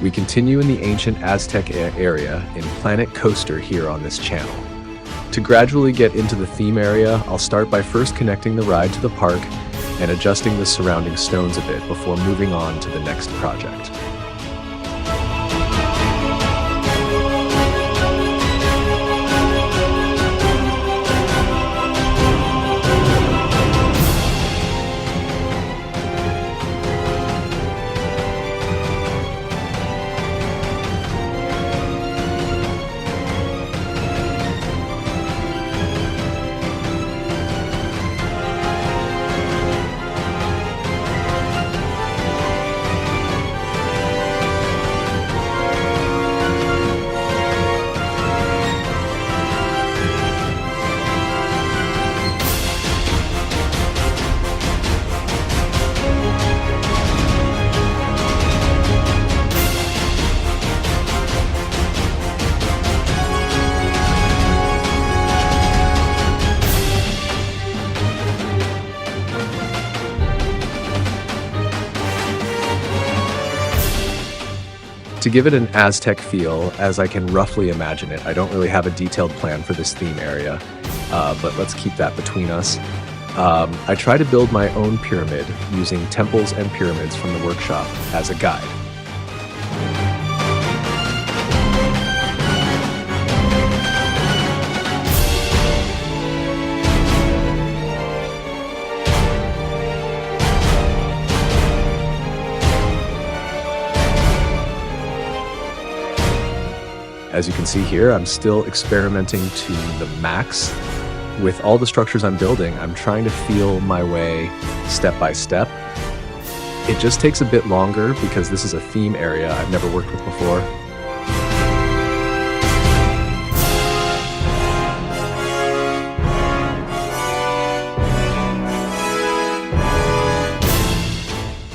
We continue in the ancient Aztec area in Planet Coaster here on this channel. To gradually get into the theme area, I'll start by first connecting the ride to the park and adjusting the surrounding stones a bit before moving on to the next project. To give it an Aztec feel, as I can roughly imagine it, I don't really have a detailed plan for this theme area, but let's keep that between us. I try to build my own pyramid using temples and pyramids from the workshop as a guide. As you can see here, I'm still experimenting to the max. With all the structures I'm building, I'm trying to feel my way step by step. It just takes a bit longer because this is a theme area I've never worked with before.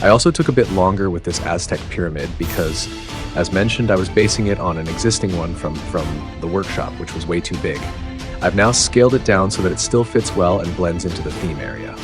I also took a bit longer with this Aztec pyramid because, as mentioned, I was basing it on an existing one from the workshop, which was way too big. I've now scaled it down so that it still fits well and blends into the theme area.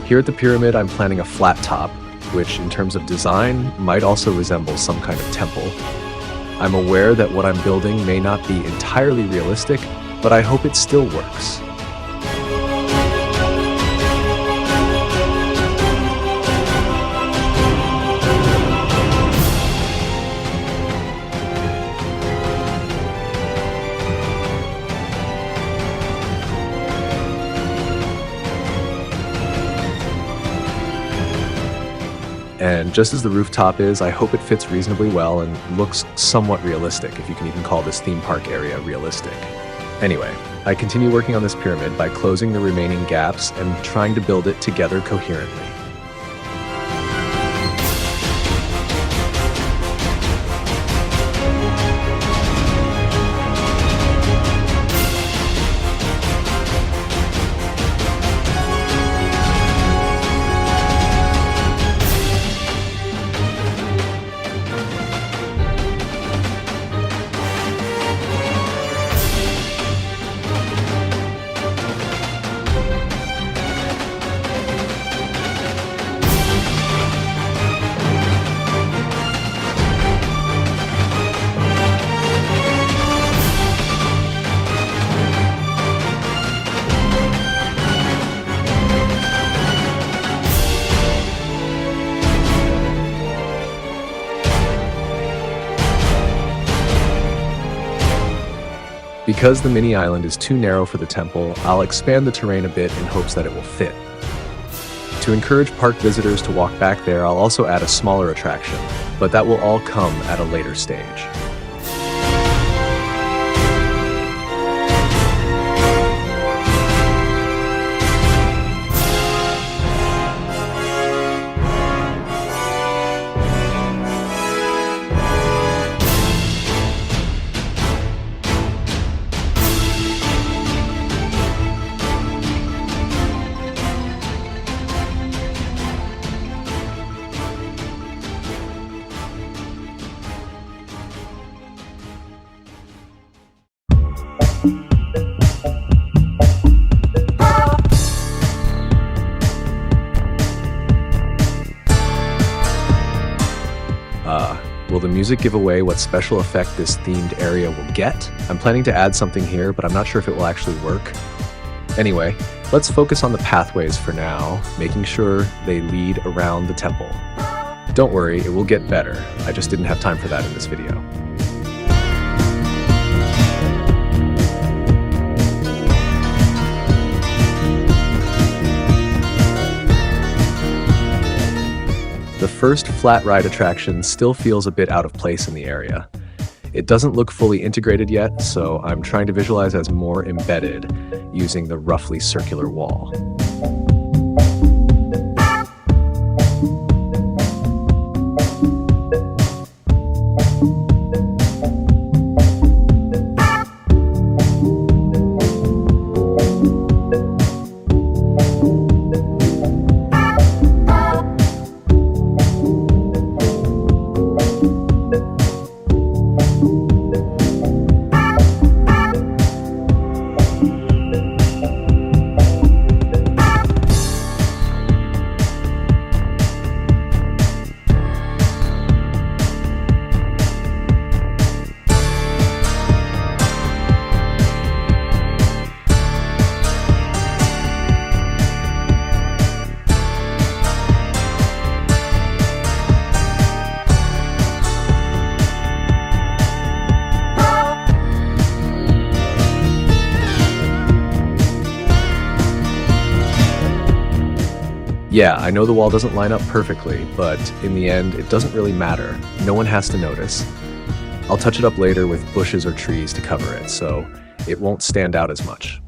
Here at the pyramid, I'm planning a flat top, which in terms of design might also resemble some kind of temple. I'm aware that what I'm building may not be entirely realistic, but I hope it still works. And just as the rooftop is, I hope it fits reasonably well and looks somewhat realistic, if you can even call this theme park area realistic. Anyway, I continue working on this pyramid by closing the remaining gaps and trying to build it together coherently. Because the mini island is too narrow for the temple, I'll expand the terrain a bit in hopes that it will fit. To encourage park visitors to walk back there, I'll also add a smaller attraction, but that will all come at a later stage. Will the music give away what special effect this themed area will get? I'm planning to add something here, but I'm not sure if it will actually work. Anyway, let's focus on the pathways for now, making sure they lead around the temple. Don't worry, it will get better. I just didn't have time for that in this video. The first flat ride attraction still feels a bit out of place in the area. It doesn't look fully integrated yet, so I'm trying to visualize as more embedded using the roughly circular wall. Yeah, I know the wall doesn't line up perfectly, but in the end, it doesn't really matter. No one has to notice. I'll touch it up later with bushes or trees to cover it, so it won't stand out as much.